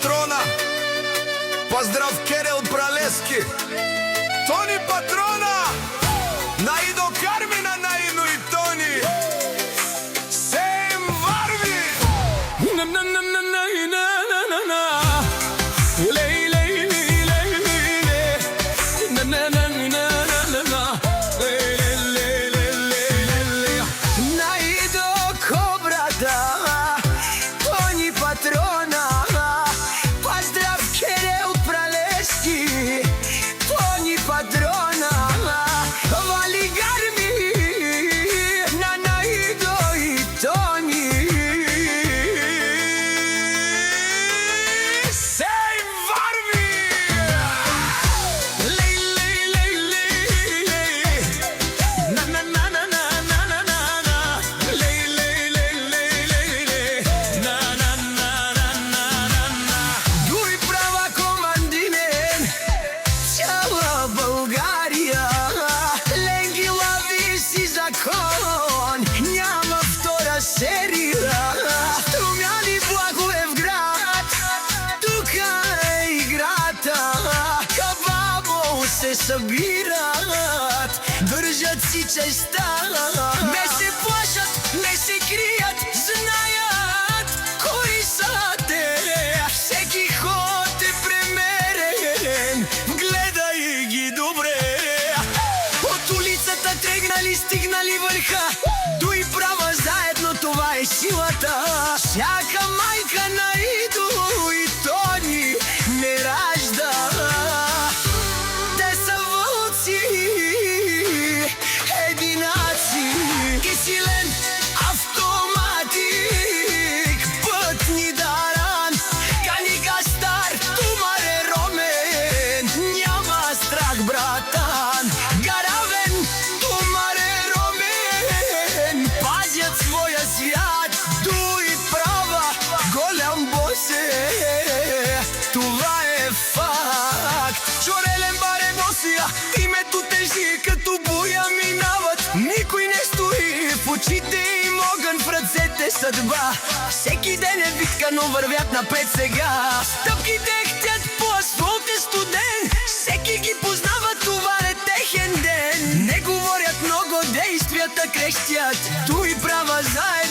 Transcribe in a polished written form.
Патрона. Поздрав Кирил Пралески, Тони Патрона, Наидо Кармина, Наину и Тони. Сейм Варви. Наидо Кобрата, Тони Патрона. Поздрав Кирил Пралески, Тони Патрона. Вали гарми на Наидо и Тони. Сейм Варви. Дуй права командинен, цяла България. Ленги лави си закон, няма втора серия. Струмяни благове в град, тука е играта. Кабамо се събират, държат си честа. Не се плашат, не се крият, знаят кои са те. Всеки ход е премерен, гледай ги добре. От улицата тръгнали, стигнали върха. Дуй права заедно, това е силата. Всяка майка на Идо и Тони не ражда. Те са вълци, единаци и силен автоматик. Пътни даран, каника стар, тумаре ромен. Няма страх, братан, гаравен, тумаре ромен. Пазят своя свят, дуй права, голям бос е. Това е факт. Чорелен баре босия, името тежи като буя минават. Никой не стои в очите им, огън в ръцете съдба. Всеки ден е битка, но вървят напред сега. Стъпките хтят по асфалт е студен. Всеки ги познава, това е техен ден. Не говорят много, действията крещят. Туй права заедно.